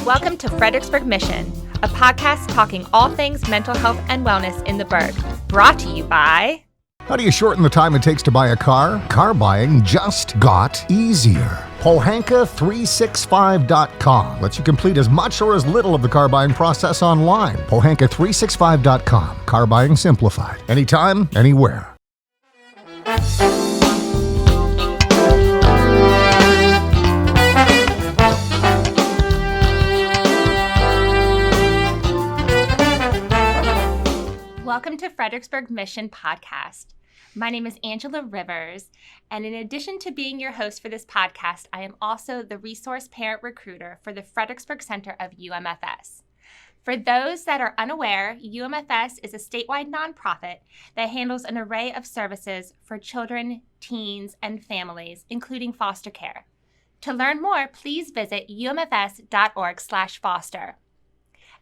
Welcome to Fredericksburg Mission, a podcast talking all things mental health and wellness in the Burg. Brought to you by... How do you shorten the time it takes to buy a car? Car buying just got easier. Pohanka365.com lets you complete as much or as little of the car buying process online. Pohanka365.com. Car buying simplified. Anytime, anywhere. Welcome to Fredericksburg Mission Podcast. My name is Angela Rivers, and in addition to being your host for this podcast, I am also the resource parent recruiter for the Fredericksburg Center of UMFS. For those that are unaware, UMFS is a statewide nonprofit that handles an array of services for children, teens, and families, including foster care. To learn more, please visit umfs.org/foster.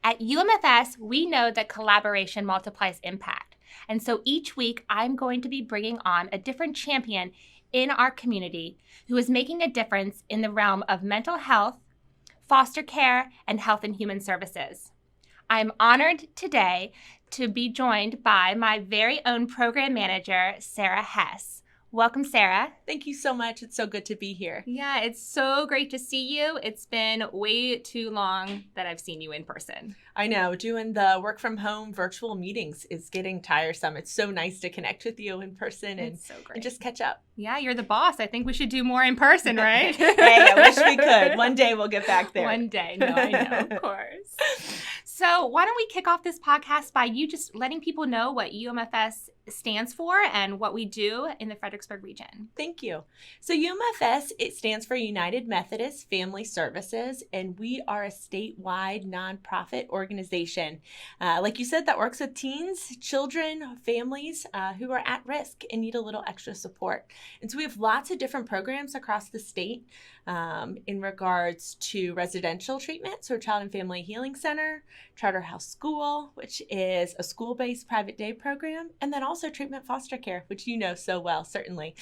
At UMFS, we know that collaboration multiplies impact. And so each week, I'm going to be bringing on a different champion in our community who is making a difference in the realm of mental health, foster care, and health and human services. I'm honored today to be joined by my very own program manager, Sarah Hess. Welcome, Sarah. Thank you so much. It's so good to be here. Yeah, it's so great to see you. It's been way too long that I've seen you in person. I know. Doing the work from home virtual meetings is getting tiresome. It's so nice to connect with you in person and just catch up. Yeah, you're the boss. I think we should do more in person, right? Hey, I wish we could. One day we'll get back there. One day. No, I know, of course. So why don't we kick off this podcast by you just letting people know what UMFS stands for and what we do in the Fredericksburg region. Thank you. So UMFS, it stands for United Methodist Family Services, and we are a statewide nonprofit organization. Like you said, that works with teens, children, families who are at risk and need a little extra support. And so we have lots of different programs across the state in regards to residential treatment, so Child and Family Healing Center, Charterhouse School, which is a school-based private day program, and then also treatment foster care, which you know so well, certainly.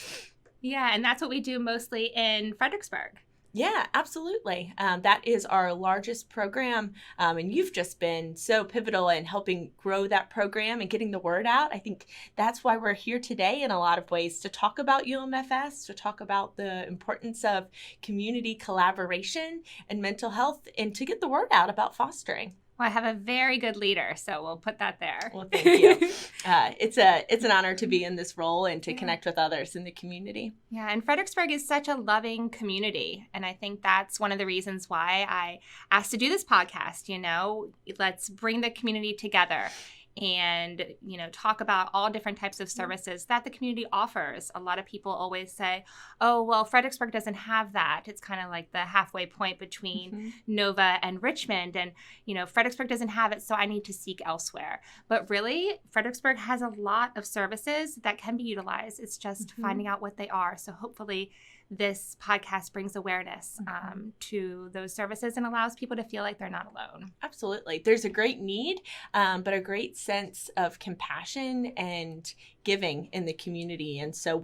Yeah, and that's what we do mostly in Fredericksburg. Yeah, absolutely. That is our largest program, and you've just been so pivotal in helping grow that program and getting the word out. I think that's why we're here today in a lot of ways, to talk about UMFS, to talk about the importance of community collaboration and mental health, and to get the word out about fostering. Well, I have a very good leader, so we'll put that there. Well, thank you. It's an honor to be in this role and to connect with others in the community. Yeah, and Fredericksburg is such a loving community, and I think that's one of the reasons why I asked to do this podcast. You know, let's bring the community together and, you know, talk about all different types of services that the community offers. A lot of people always say, oh, well, Fredericksburg doesn't have that. It's kind of like the halfway point between Nova and Richmond. And, you know, Fredericksburg doesn't have it, so I need to seek elsewhere. But really, Fredericksburg has a lot of services that can be utilized. It's just finding out what they are. So hopefully this podcast brings awareness to those services and allows people to feel like they're not alone. Absolutely. There's a great need, but a great sense of compassion and giving in the community. And so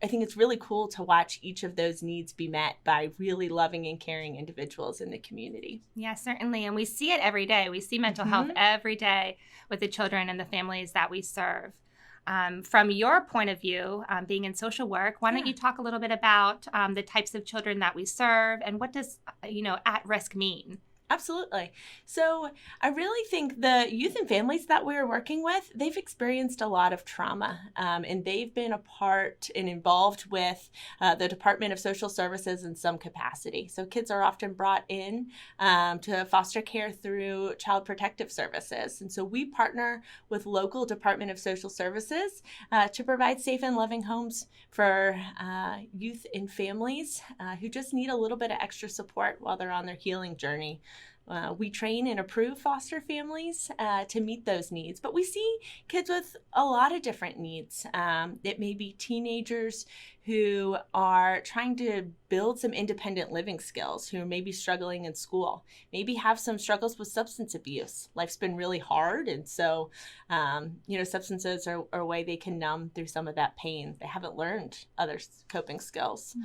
I think it's really cool to watch each of those needs be met by really loving and caring individuals in the community. Yeah, certainly. And we see it every day. We see mental health every day with the children and the families that we serve. From your point of view, being in social work, why don't you talk a little bit about the types of children that we serve and what does, at risk mean? Absolutely. So I really think the youth and families that we're working with, they've experienced a lot of trauma, and they've been a part and involved with the Department of Social Services in some capacity. So kids are often brought in to foster care through Child Protective Services. And so we partner with local Department of Social Services to provide safe and loving homes for youth and families who just need a little bit of extra support while they're on their healing journey. We train and approve foster families to meet those needs, but we see kids with a lot of different needs. It may be teenagers who are trying to build some independent living skills, who are maybe struggling in school, maybe have some struggles with substance abuse. Life's been really hard. And so, substances are a way they can numb through some of that pain. They haven't learned other coping skills.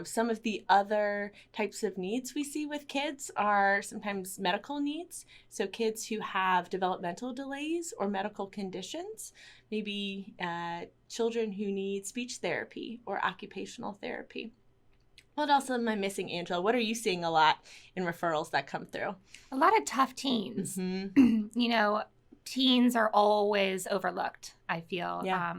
Some of the other types of needs we see with kids are sometimes medical needs. So kids who have developmental delays or medical conditions, maybe children who need speech therapy or occupational therapy. What else am I missing, Angela? What are you seeing a lot in referrals that come through? A lot of tough teens. Teens are always overlooked, I feel. Yeah.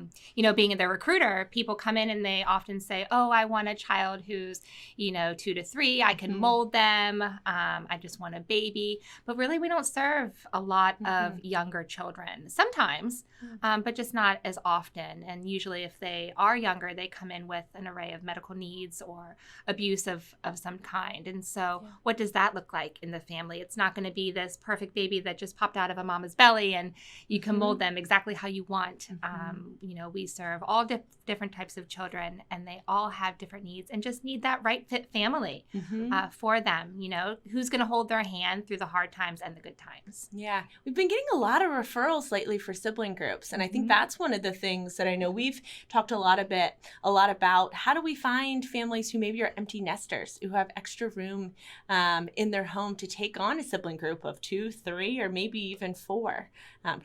Being the recruiter, people come in and they often say, oh, I want a child who's, 2 to 3. I can mold them. I just want a baby. But really, we don't serve a lot of younger children. Sometimes, but just not as often. And usually if they are younger, they come in with an array of medical needs or abuse of some kind. And so what does that look like in the family? It's not going to be this perfect baby that just popped out of a mama's belly and you can mold them exactly how you want. We serve all different types of children, and they all have different needs and just need that right fit family for them. Who's going to hold their hand through the hard times and the good times. Yeah, we've been getting a lot of referrals lately for sibling groups, and I think that's one of the things that I know we've talked a lot about. How do we find families who maybe are empty nesters, who have extra room in their home to take on a sibling group of 2, 3, or maybe even 4?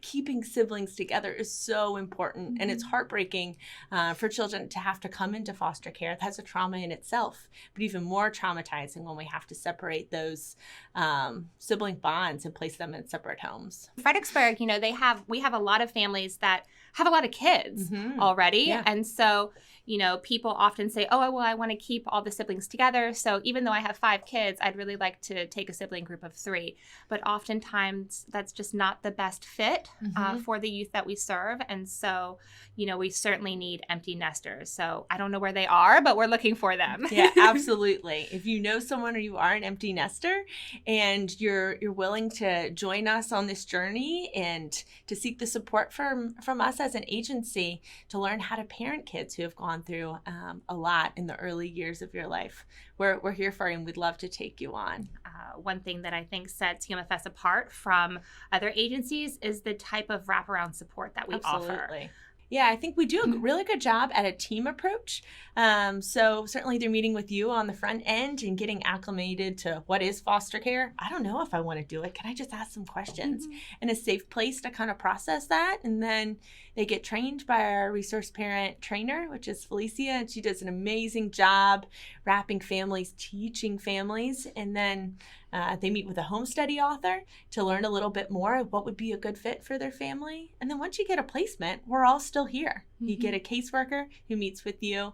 Keeping siblings together is so important, and it's heartbreaking for children to have to come into foster care. That's a trauma in itself, but even more traumatizing when we have to separate those sibling bonds and place them in separate homes. Fredericksburg, we have a lot of families that have a lot of kids already. Yeah. And so, people often say, oh, well, I want to keep all the siblings together. So even though I have 5 kids, I'd really like to take a sibling group of 3. But oftentimes that's just not the best fit for the youth that we serve. And so, we certainly need empty nesters. So I don't know where they are, but we're looking for them. Yeah, absolutely. If you know someone or you are an empty nester and you're willing to join us on this journey and to seek the support from us as an agency to learn how to parent kids who have gone through a lot in the early years of your life, we're here for you, and we'd love to take you on. One thing that I think sets UMFS apart from other agencies is the type of wraparound support that we offer. Yeah, I think we do a really good job at a team approach. So certainly they're meeting with you on the front end and getting acclimated to what is foster care. I don't know if I want to do it. Can I just ask some questions? And a safe place to kind of process that. And then they get trained by our resource parent trainer, which is Felicia, and she does an amazing job wrapping families, teaching families. And then they meet with a home study author to learn a little bit more of what would be a good fit for their family. And then once you get a placement, we're all still here. You get a caseworker who meets with you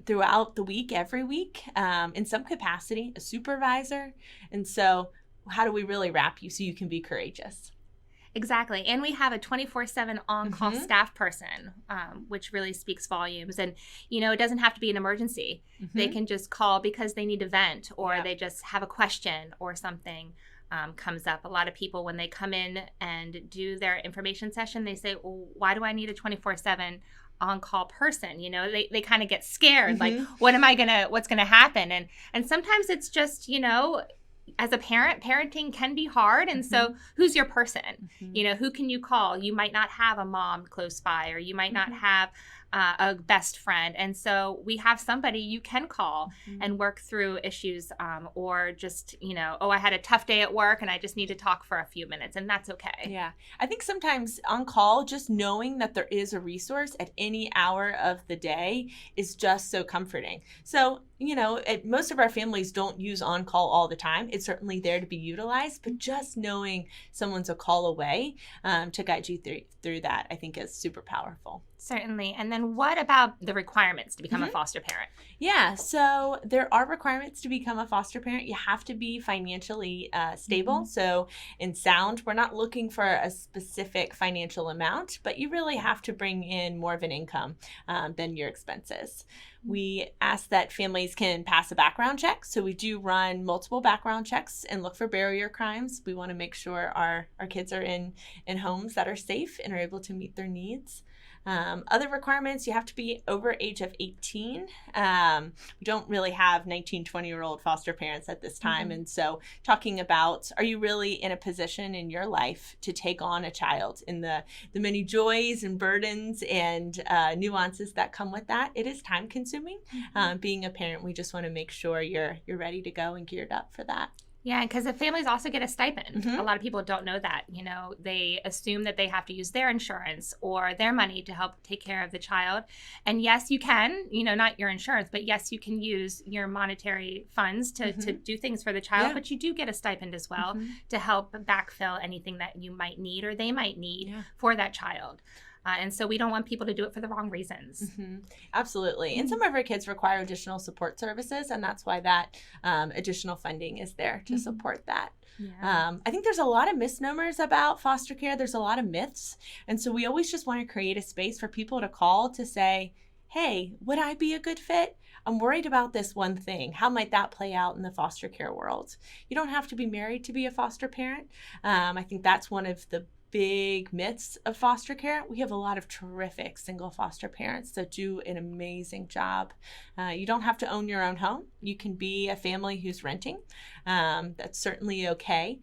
throughout the week, every week, in some capacity, a supervisor. And so how do we really wrap you so you can be courageous? Exactly. And we have a 24/7 on-call staff person, which really speaks volumes. And, it doesn't have to be an emergency. They can just call because they need to vent or they just have a question or something comes up. A lot of people, when they come in and do their information session, they say, well, why do I need a 24/7 on-call person? They kind of get scared. Like, what's going to happen? And sometimes it's just, as a parent, parenting can be hard. And so who's your person? Who can you call? You might not have a mom close by, or you might not have a best friend. And so we have somebody you can call and work through issues, or just, I had a tough day at work and I just need to talk for a few minutes, and that's okay. Yeah. I think sometimes on call, just knowing that there is a resource at any hour of the day is just so comforting. So, most of our families don't use on call all the time. It's certainly there to be utilized, but just knowing someone's a call away to guide you through that, I think is super powerful. Certainly. And then what about the requirements to become a foster parent? Yeah, so there are requirements to become a foster parent. You have to be financially stable. So in sound, we're not looking for a specific financial amount, but you really have to bring in more of an income than your expenses. We ask that families can pass a background check. So we do run multiple background checks and look for barrier crimes. We want to make sure our kids are in homes that are safe and are able to meet their needs. Other requirements, you have to be over age of 18. We don't really have 19, 20-year-old foster parents at this time. And so talking about, are you really in a position in your life to take on a child in the many joys and burdens and nuances that come with that? It is time consuming. Being a parent, we just want to make sure you're ready to go and geared up for that. Yeah, because the families also get a stipend. A lot of people don't know that. They assume that they have to use their insurance or their money to help take care of the child. And yes, you can, not your insurance, but yes, you can use your monetary funds to do things for the child, but you do get a stipend as well to help backfill anything that you might need or they might need for that child. And so we don't want people to do it for the wrong reasons. Absolutely. And some of our kids require additional support services, and that's why that additional funding is there to support that. Yeah. I think there's a lot of misnomers about foster care. There's a lot of myths. And so we always just want to create a space for people to call to say, hey, would I be a good fit? I'm worried about this one thing. How might that play out in the foster care world? You don't have to be married to be a foster parent. I think that's one of the big myths of foster care. We have a lot of terrific single foster parents that do an amazing job. You don't have to own your own home. You can be a family who's renting. That's certainly okay.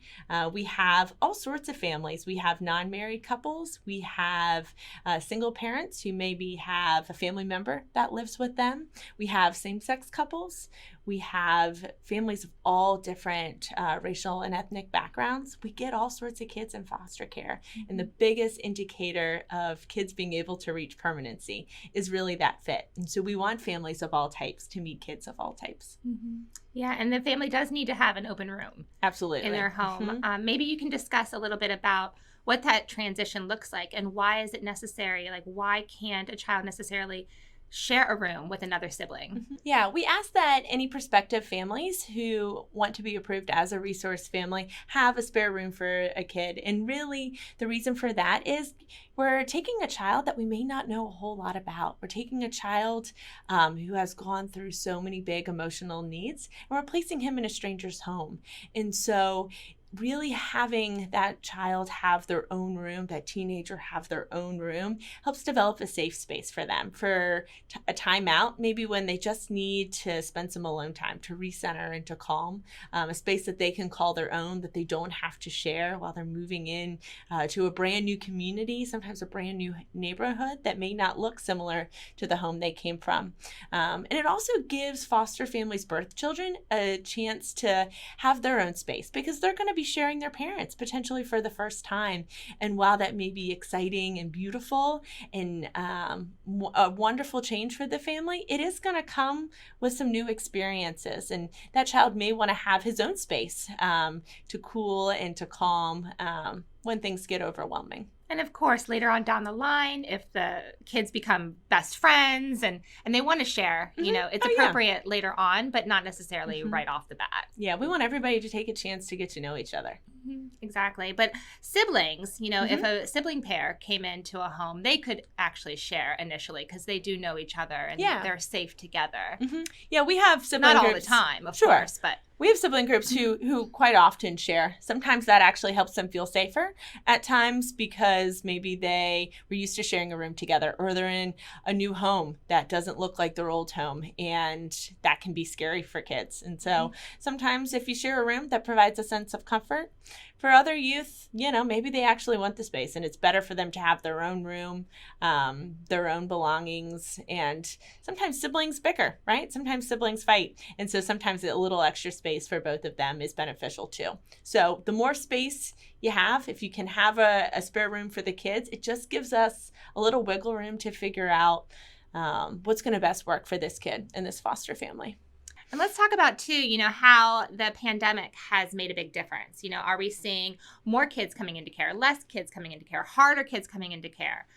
We have all sorts of families. We have non-married couples. We have single parents who maybe have a family member that lives with them. We have same-sex couples. We have families of all different racial and ethnic backgrounds. We get all sorts of kids in foster care. And the biggest indicator of kids being able to reach permanency is really that fit. And so we want families of all types to meet kids of all types. Yeah, and the family does need to have an open room. Absolutely. In their home. Maybe you can discuss a little bit about what that transition looks like and why is it necessary? Like, why can't a child necessarily share a room with another sibling? Yeah, we ask that any prospective families who want to be approved as a resource family have a spare room for a kid. And really, the reason for that is we're taking a child that we may not know a whole lot about. We're taking a child who has gone through so many big emotional needs, and we're placing him in a stranger's home. And so really having that child have their own room, that teenager have their own room, helps develop a safe space for them for a timeout, maybe when they just need to spend some alone time to recenter and to calm, a space that they can call their own, that they don't have to share while they're moving in to a brand new community, sometimes a brand new neighborhood that may not look similar to the home they came from. And it also gives foster families' birth children a chance to have their own space because they're going to be sharing their parents potentially for the first time. And while that may be exciting and beautiful and a wonderful change for the family, it is going to come with some new experiences. And that child may want to have his own space to cool and to calm when things get overwhelming. And of course, later on down the line, if the kids become best friends and they want to share, it's appropriate later on, but not necessarily right off the bat. Yeah, we want everybody to take a chance to get to know each other. Exactly. But siblings, if a sibling pair came into a home, they could actually share initially because they do know each other and they're safe together. Yeah, we have sibling groups. Not all groups. the time, of course, but we have sibling groups who quite often share. Sometimes that actually helps them feel safer at times because maybe they were used to sharing a room together or they're in a new home that doesn't look like their old home, and that can be scary for kids. And so sometimes if you share a room, that provides a sense of comfort. For other youth, maybe they actually want the space and it's better for them to have their own room, their own belongings. And sometimes siblings bicker, right? Sometimes siblings fight. And so sometimes a little extra space for both of them is beneficial too. So the more space you have, if you can have a spare room for the kids, it just gives us a little wiggle room to figure out what's going to best work for this kid and this foster family. And let's talk about, too, how the pandemic has made a big difference. Are we seeing more kids coming into care, less kids coming into care, harder kids coming into care?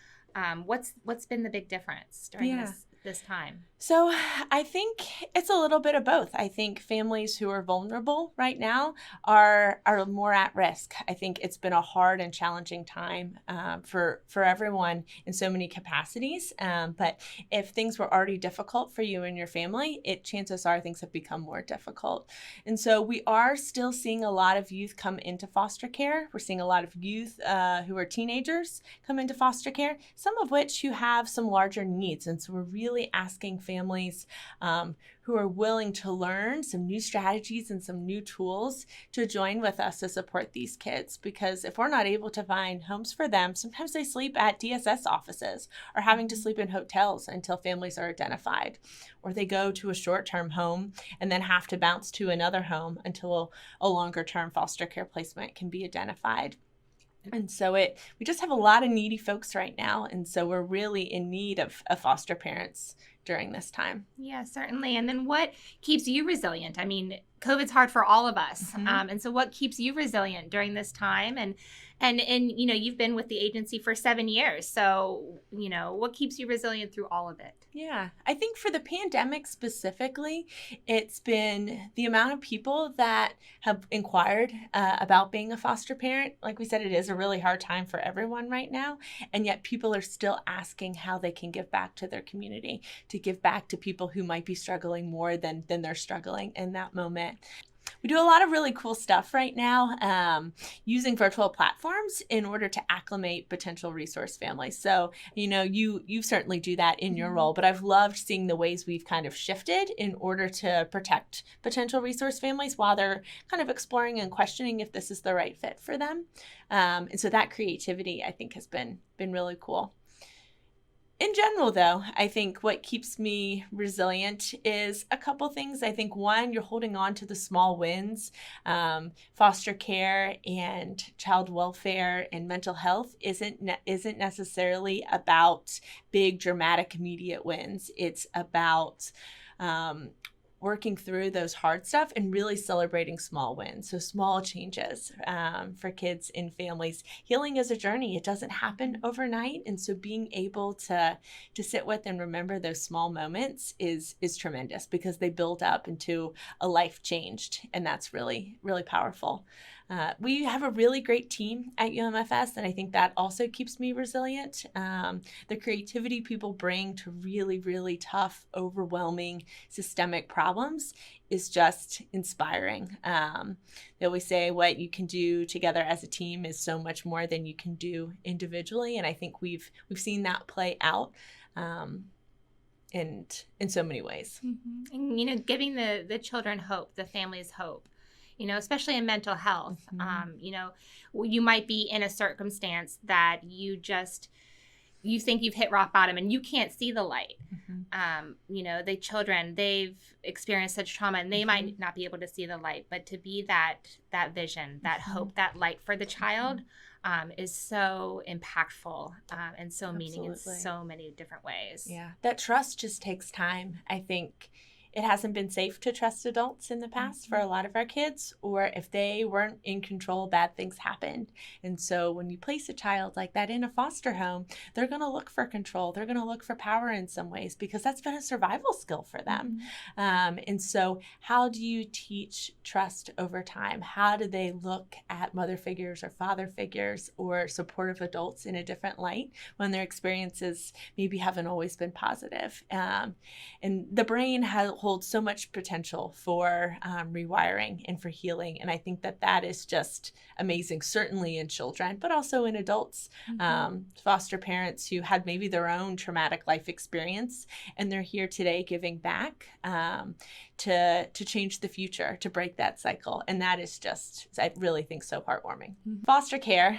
What's been the big difference during this? this time? So I think it's a little bit of both. I think families who are vulnerable right now are more at risk. I think it's been a hard and challenging time for everyone in so many capacities. But if things were already difficult for you and your family, chances are things have become more difficult. And so we are still seeing a lot of youth come into foster care. We're seeing a lot of youth who are teenagers come into foster care, some of which who have some larger needs. And so we're really asking families who are willing to learn some new strategies and some new tools to join with us to support these kids. Because if we're not able to find homes for them, sometimes they sleep at DSS offices or having to sleep in hotels until families are identified. Or they go to a short-term home and then have to bounce to another home until a longer-term foster care placement can be identified. And so we just have a lot of needy folks right now. And so we're really in need of foster parents during this time. Yeah, certainly. And then what keeps you resilient? I mean, COVID's hard for all of us. Mm-hmm. And so what keeps you resilient during this time? And you've been with the agency for 7 years. So, what keeps you resilient through all of it? Yeah, I think for the pandemic specifically, it's been the amount of people that have inquired about being a foster parent. Like we said, it is a really hard time for everyone right now. And yet people are still asking how they can give back to their community, to give back to people who might be struggling more than they're struggling in that moment. We do a lot of really cool stuff right now using virtual platforms in order to acclimate potential resource families. So, you certainly do that in your role, but I've loved seeing the ways we've kind of shifted in order to protect potential resource families while they're kind of exploring and questioning if this is the right fit for them. And so that creativity, I think, has been really cool. In general, though, I think what keeps me resilient is a couple things. I think one, you're holding on to the small wins. Foster care and child welfare and mental health isn't necessarily about big, dramatic, immediate wins. It's about working through those hard stuff and really celebrating small wins. So small changes for kids and families. Healing is a journey. It doesn't happen overnight. And so being able to sit with and remember those small moments is tremendous because they build up into a life changed. And that's really, really powerful. We have a really great team at UMFS, and I think that also keeps me resilient. The creativity people bring to really, really tough, overwhelming, systemic problems is just inspiring. They always say what you can do together as a team is so much more than you can do individually, and I think we've seen that play out in so many ways. Mm-hmm. And giving the children hope, the families hope. Especially in mental health. Mm-hmm. You might be in a circumstance that you think you've hit rock bottom and you can't see the light. Mm-hmm. The children, they've experienced such trauma and they mm-hmm. might not be able to see the light, but to be that vision, that mm-hmm. hope, that light for the child is so impactful and so meaning in so many different ways. Yeah, that trust just takes time. I think it hasn't been safe to trust adults in the past mm-hmm. for a lot of our kids, or if they weren't in control, bad things happened. And so when you place a child like that in a foster home, they're going to look for control. They're going to look for power in some ways because that's been a survival skill for them. Mm-hmm. And so how do you teach trust over time? How do they look at mother figures or father figures or supportive adults in a different light when their experiences maybe haven't always been positive? And the brain holds so much potential for rewiring and for healing. And I think that is just amazing, certainly in children, but also in adults, mm-hmm. Foster parents who had maybe their own traumatic life experience, and they're here today giving back to change the future, to break that cycle. And that is just, I really think, so heartwarming. Mm-hmm. Foster care,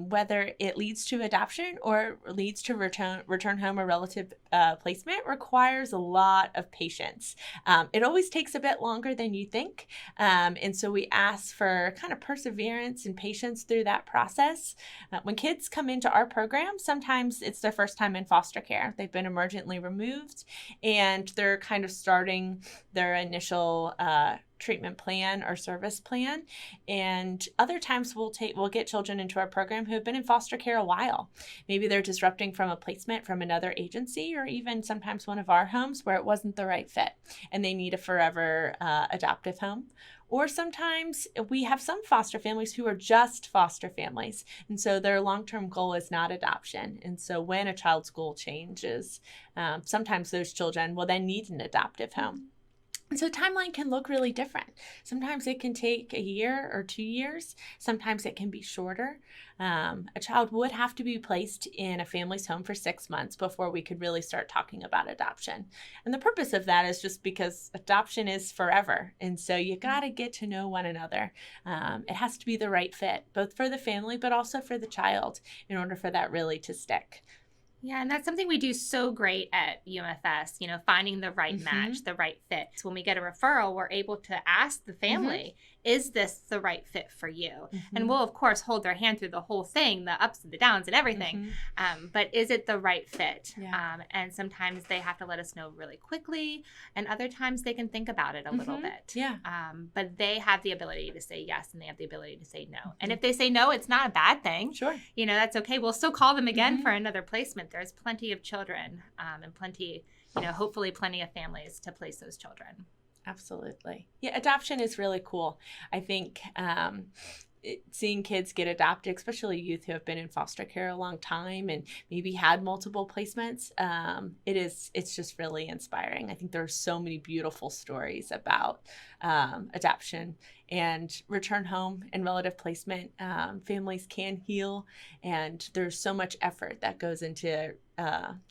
whether it leads to adoption or leads to return home or relative placement, requires a lot of patience. It always takes a bit longer than you think. And so we ask for kind of perseverance and patience through that process. When kids come into our program, sometimes it's their first time in foster care. They've been emergently removed and they're kind of starting their initial treatment plan or service plan. And other times we'll get children into our program who have been in foster care a while. Maybe they're disrupting from a placement from another agency, or even sometimes one of our homes where it wasn't the right fit and they need a forever adoptive home. Or sometimes we have some foster families who are just foster families. And so their long-term goal is not adoption. And so when a child's goal changes, sometimes those children will then need an adoptive home. And so timeline can look really different. Sometimes it can take a year or 2 years. Sometimes it can be shorter. A child would have to be placed in a family's home for 6 months before we could really start talking about adoption. And the purpose of that is just because adoption is forever. And so you got to get to know one another. It has to be the right fit, both for the family, but also for the child in order for that really to stick. Yeah, and that's something we do so great at UMFS, finding the right match, the right fit. So when we get a referral, we're able to ask the family, is this the right fit for you? And we'll, of course, hold their hand through the whole thing, the ups and the downs and everything. But is it the right fit? Yeah. And sometimes they have to let us know really quickly, and other times they can think about it a little bit. Yeah. But they have the ability to say yes, and they have the ability to say no. And if they say no, it's not a bad thing. Sure. That's okay. We'll still call them again for another placement. There's plenty of children and plenty, hopefully plenty of families to place those children. Absolutely. Yeah, adoption is really cool. I think seeing kids get adopted, especially youth who have been in foster care a long time and maybe had multiple placements, it's just really inspiring. I think there are so many beautiful stories about adoption and return home and relative placement. Families can heal, and there's so much effort that goes into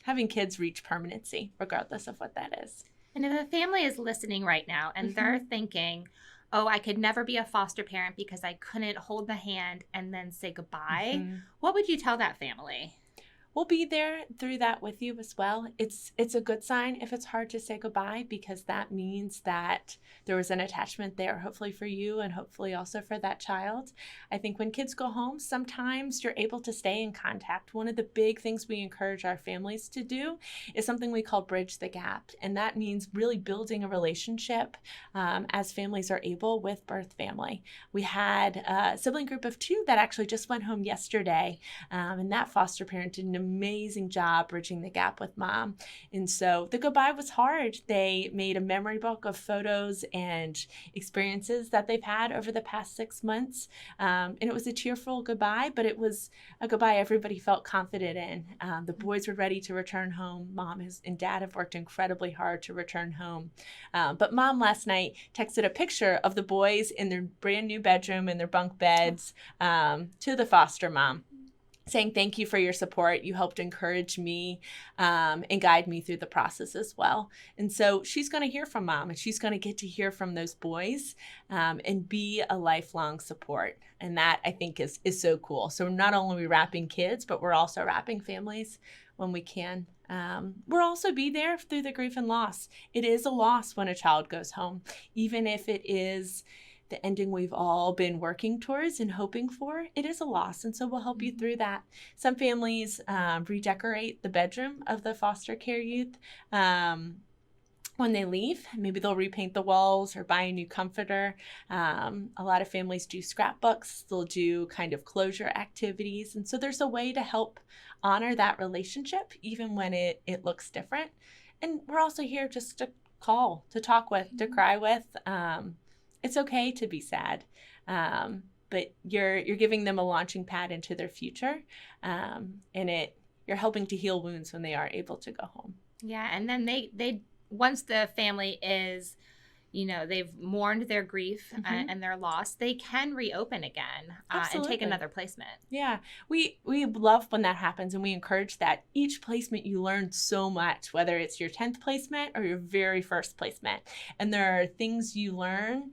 having kids reach permanency, regardless of what that is. And if a family is listening right now and they're thinking, oh, I could never be a foster parent because I couldn't hold the hand and then say goodbye, what would you tell that family? We'll be there through that with you as well. It's a good sign if it's hard to say goodbye, because that means that there was an attachment there, hopefully for you and hopefully also for that child. I think when kids go home, sometimes you're able to stay in contact. One of the big things we encourage our families to do is something we call bridge the gap. And that means really building a relationship as families are able with birth family. We had a sibling group of 2 that actually just went home yesterday, and that foster parent did an amazing job bridging the gap with mom. And so the goodbye was hard. They made a memory book of photos and experiences that they've had over the past 6 months. And it was a tearful goodbye, but it was a goodbye everybody felt confident in. The boys were ready to return home. Mom and dad have worked incredibly hard to return home. But mom last night texted a picture of the boys in their brand new bedroom in their bunk beds to the foster mom, saying thank you for your support. You helped encourage me and guide me through the process as well. And so she's going to hear from mom, and she's going to get to hear from those boys and be a lifelong support. And that, I think, is so cool. So not only are we wrapping kids, but we're also wrapping families when we can. We'll also be there through the grief and loss. It is a loss when a child goes home, even if it is the ending we've all been working towards and hoping for. It is a loss, and so we'll help you through that. Some families redecorate the bedroom of the foster care youth when they leave. Maybe they'll repaint the walls or buy a new comforter. A lot of families do scrapbooks. They'll do kind of closure activities, and so there's a way to help honor that relationship even when it looks different. And we're also here just to call, to talk with, to cry with. It's okay to be sad, but you're giving them a launching pad into their future, and you're helping to heal wounds when they are able to go home. Yeah, and then they once the family is, they've mourned their grief and their loss, they can reopen again and take another placement. Yeah, we love when that happens, and we encourage that. Each placement you learn so much, whether it's your 10th placement or your very first placement. And there are things you learn,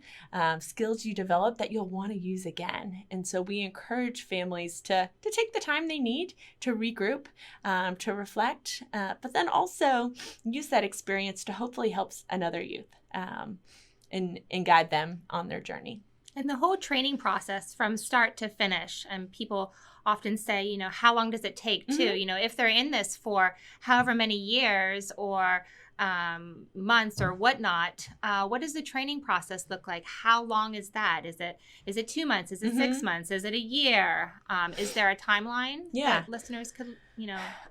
skills you develop that you'll want to use again. And so we encourage families to take the time they need to regroup, to reflect, but then also use that experience to hopefully help another youth. And guide them on their journey. And the whole training process from start to finish, and people often say, how long does it take to, if they're in this for however many years, or months or whatnot, what does the training process look like? How long is that? Is it 2 months? Is it 6 months? Is it a year? Is there a timeline that listeners could,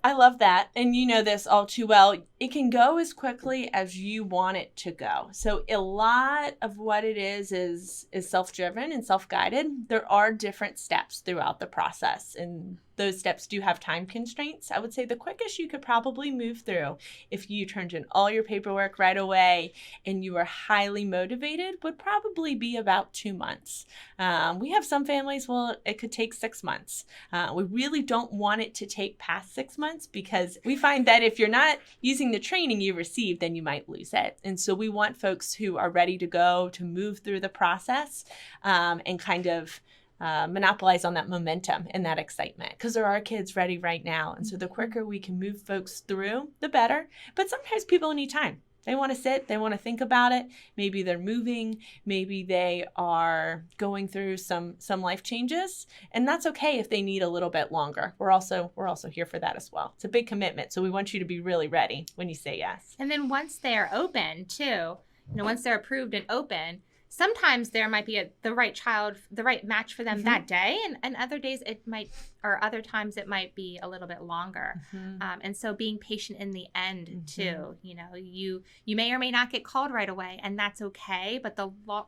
I love that. And you know this all too well. It can go as quickly as you want it to go. So a lot of what it is self-driven and self-guided. There are different steps throughout the process, and those steps do have time constraints. I would say the quickest you could probably move through if you turned in all your paperwork right away and you were highly motivated would probably be about 2 months. We have some families, it could take 6 months. We really don't want it to take past 6 months because we find that if you're not using the training you received, then you might lose it. And so we want folks who are ready to go to move through the process and kind of monopolize on that momentum and that excitement because there are kids ready right now. And so the quicker we can move folks through, the better. But sometimes people need time. They want to sit, they want to think about it. Maybe they're moving, maybe they are going through some life changes, and that's okay if they need a little bit longer. We're also here for that as well. It's a big commitment, so we want you to be really ready when you say yes. And then once they're open too, once they're approved and open, sometimes there might be the right match for them that day, and other days other times it might be a little bit longer. And so being patient in the end too. You may or may not get called right away, and that's okay. But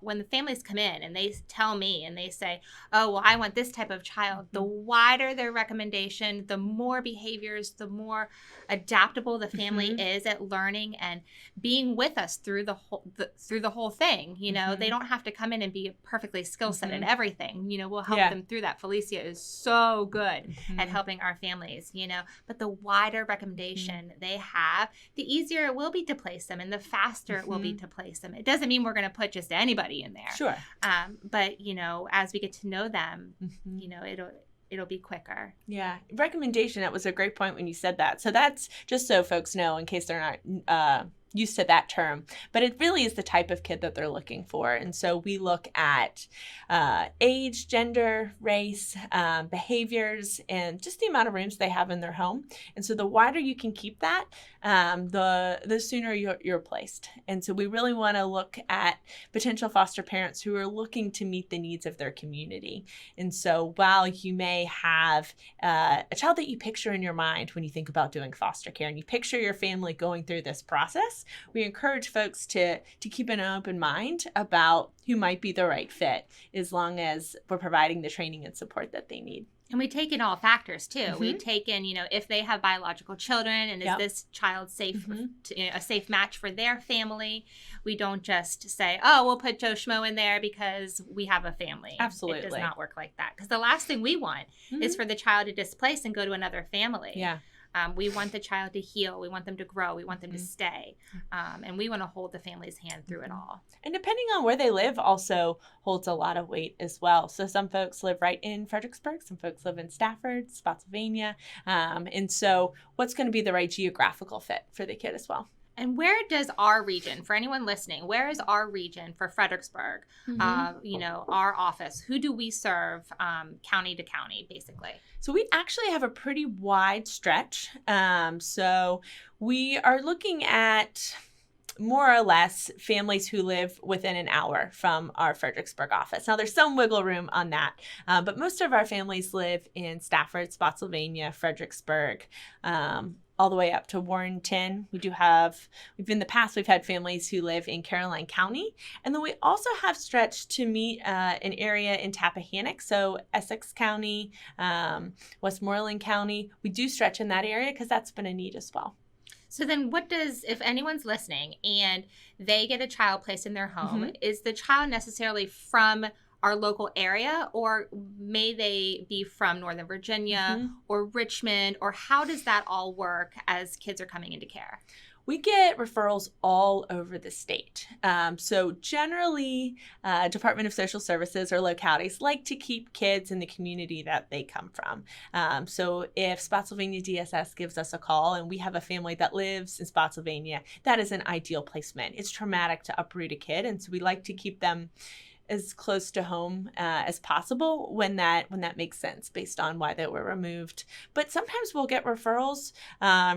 when the families come in and they tell me and they say, "Oh, well, I want this type of child," the wider their recommendation, the more behaviors, the more adaptable the family is at learning and being with us through the whole thing. They don't have to come in and be perfectly skill set at everything. We'll help them through that. Felicia is so good at helping our families, but the wider recommendation they have, the easier it will be to place them and the faster it will be to place them. It doesn't mean we're going to put just anybody in there. Sure. But, as we get to know them, it'll be quicker. Yeah. Recommendation, that was a great point when you said that. So that's just so folks know in case they're not used to that term, but it really is the type of kid that they're looking for. And so we look at age, gender, race, behaviors, and just the amount of rooms they have in their home. And so the wider you can keep that, the sooner you're placed. And so we really want to look at potential foster parents who are looking to meet the needs of their community. And so while you may have a child that you picture in your mind when you think about doing foster care and you picture your family going through this process, we encourage folks to keep an open mind about who might be the right fit as long as we're providing the training and support that they need. And we take in all factors too. We take in, if they have biological children and is this child safe, a safe match for their family. We don't just say, oh, we'll put Joe Schmo in there because we have a family. Absolutely. It does not work like that. Because the last thing we want is for the child to displace and go to another family. Yeah. We want the child to heal. We want them to grow. We want them to stay. And we want to hold the family's hand through it all. And depending on where they live also holds a lot of weight as well. So some folks live right in Fredericksburg. Some folks live in Stafford, Spotsylvania. And so what's going to be the right geographical fit for the kid as well? And where does our region, for anyone listening, where is our region for Fredericksburg, our office? Who do we serve county to county, basically? So we actually have a pretty wide stretch. So we are looking at more or less families who live within an hour from our Fredericksburg office. Now, there's some wiggle room on that, but most of our families live in Stafford, Spotsylvania, Fredericksburg, all the way up to Warrenton. In the past, we've had families who live in Caroline County. And then we also have stretched to meet an area in Tappahannock. So Essex County, Westmoreland County, we do stretch in that area because that's been a need as well. So then if anyone's listening and they get a child placed in their home, is the child necessarily from our local area, or may they be from Northern Virginia or Richmond, or how does that all work as kids are coming into care? We get referrals all over the state. So generally, Department of Social Services or localities like to keep kids in the community that they come from. So if Spotsylvania DSS gives us a call and we have a family that lives in Spotsylvania, that is an ideal placement. It's traumatic to uproot a kid, and so we like to keep them as close to home as possible when that makes sense based on why they were removed. But sometimes we'll get referrals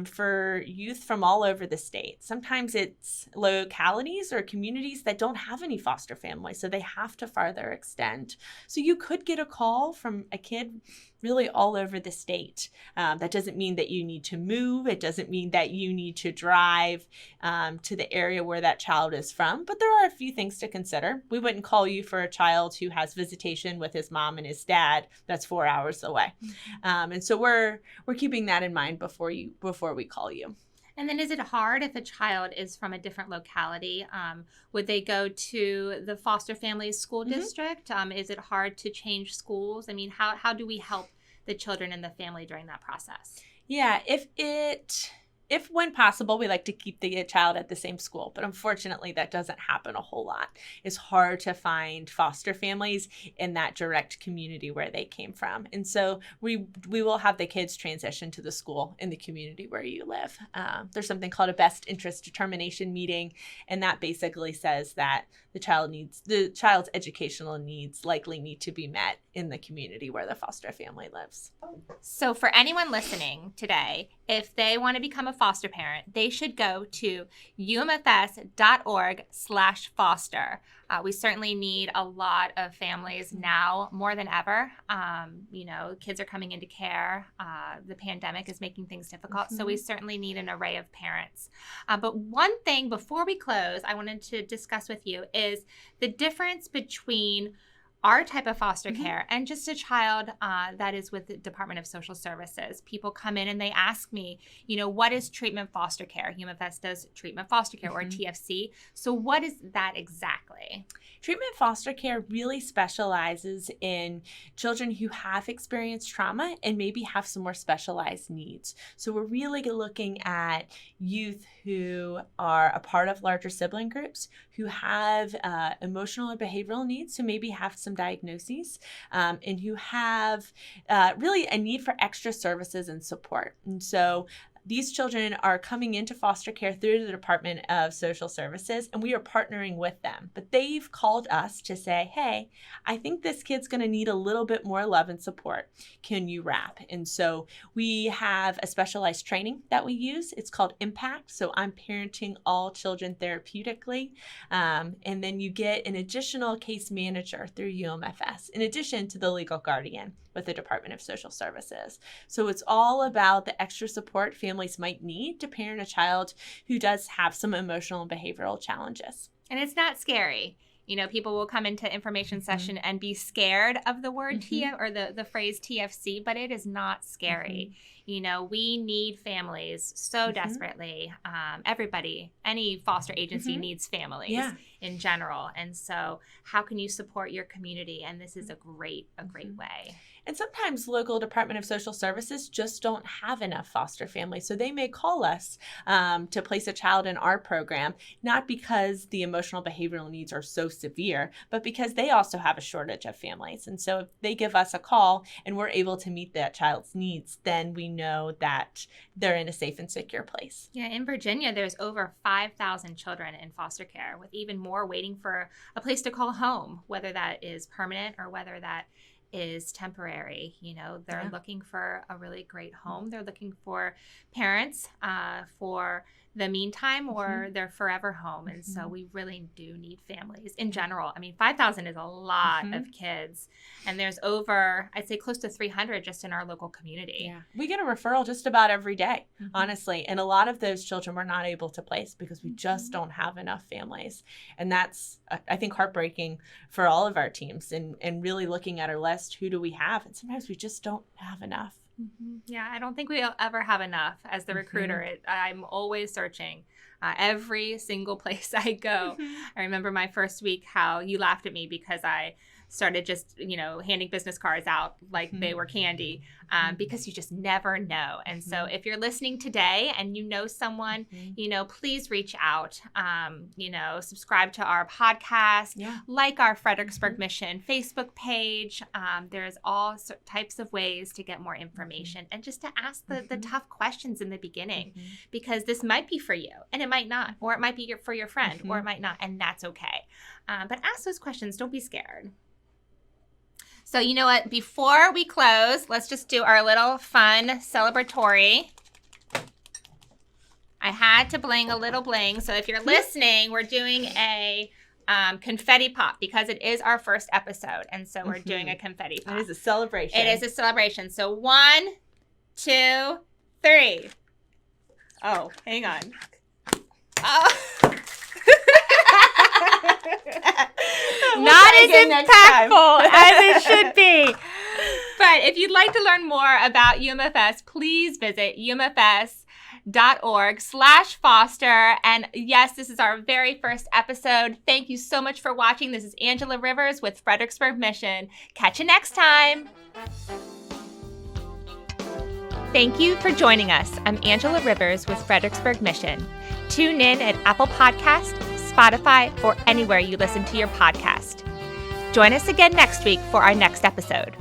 for youth from all over the state. Sometimes it's localities or communities that don't have any foster families, so they have to farther extend. So you could get a call from a kid really all over the state. That doesn't mean that you need to move. It doesn't mean that you need to drive to the area where that child is from. But there are a few things to consider. We wouldn't call you for a child who has visitation with his mom and his dad that's 4 hours away. And so we're keeping that in mind before we call you. And then is it hard if a child is from a different locality? Would they go to the foster family's school district? Is it hard to change schools? I mean, how do we help the children and the family during that process? Yeah, if when possible, we like to keep the child at the same school, but unfortunately that doesn't happen a whole lot. It's hard to find foster families in that direct community where they came from. And so we will have the kids transition to the school in the community where you live. There's something called a best interest determination meeting, and that basically says that the child's educational needs likely need to be met in the community where the foster family lives. So for anyone listening today, if they want to become a foster parent, they should go to umfs.org/foster. We certainly need a lot of families now more than ever. Kids are coming into care. The pandemic is making things difficult. So we certainly need an array of parents. But one thing before we close, I wanted to discuss with you is the difference between our type of foster care and just a child that is with the Department of Social Services. People come in and they ask me, what is treatment foster care? UMFS does treatment foster care or TFC. So what is that exactly? Treatment foster care really specializes in children who have experienced trauma and maybe have some more specialized needs. So we're really looking at youth who are a part of larger sibling groups, who have emotional or behavioral needs, who maybe have some diagnoses, and who have really a need for extra services and support. And so these children are coming into foster care through the Department of Social Services, and we are partnering with them. But they've called us to say, hey, I think this kid's going to need a little bit more love and support. Can you wrap? And so we have a specialized training that we use. It's called Impact. So I'm parenting all children therapeutically. And then you get an additional case manager through UMFS, in addition to the legal guardian with the Department of Social Services. So it's all about the extra support families might need to parent a child who does have some emotional and behavioral challenges. And it's not scary. People will come into information session and be scared of the word TF or the phrase TFC, but it is not scary. We need families so desperately. Everybody, any foster agency needs families in general. And so how can you support your community? And this is a great way. And sometimes local Department of Social Services just don't have enough foster families. So they may call us to place a child in our program, not because the emotional behavioral needs are so severe, but because they also have a shortage of families. And so if they give us a call and we're able to meet that child's needs, then we know that they're in a safe and secure place. Yeah, in Virginia, there's over 5,000 children in foster care, with even more waiting for a place to call home, whether that is permanent or whether that is temporary. They're looking for a really great home. They're looking for parents for the meantime or their forever home. And so we really do need families in general. I mean, 5,000 is a lot of kids. And there's over, I'd say close to 300 just in our local community. Yeah. We get a referral just about every day, honestly. And a lot of those children we're not able to place because we just don't have enough families. And that's, I think, heartbreaking for all of our teams and really looking at our list, who do we have? And sometimes we just don't have enough. Yeah, I don't think we'll ever have enough. As the recruiter, I'm always searching every single place I go. I remember my first week how you laughed at me because I started just, handing business cards out like they were candy, because you just never know. And so if you're listening today and you know someone, please reach out, subscribe to our podcast, like our Fredericksburg Mission Facebook page. There's all types of ways to get more information and just to ask the tough questions in the beginning, because this might be for you and it might not, or it might be for your friend, or it might not, and that's okay. But ask those questions. Don't be scared. So you know what? Before we close, let's just do our little fun celebratory. I had to bling a little bling. So if you're listening, we're doing a confetti pop because it is our first episode. And so we're doing a confetti pop. It is a celebration. It is a celebration. So 1, 2, 3. Oh, hang on. Oh. Not as impactful as it should be. But if you'd like to learn more about UMFS, please visit umfs.org/foster. And yes, this is our very first episode. Thank you so much for watching. This is Angela Rivers with Fredericksburg Mission. Catch you next time. Thank you for joining us. I'm Angela Rivers with Fredericksburg Mission. Tune in at Apple Podcasts, Spotify, or anywhere you listen to your podcast. Join us again next week for our next episode.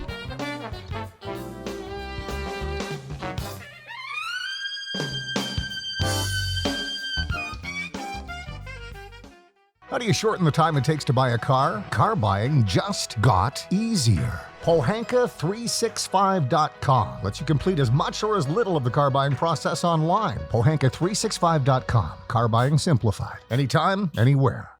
How do you shorten the time it takes to buy a car? Car buying just got easier. Pohanka365.com lets you complete as much or as little of the car buying process online. Pohanka365.com. Car buying simplified. Anytime, anywhere.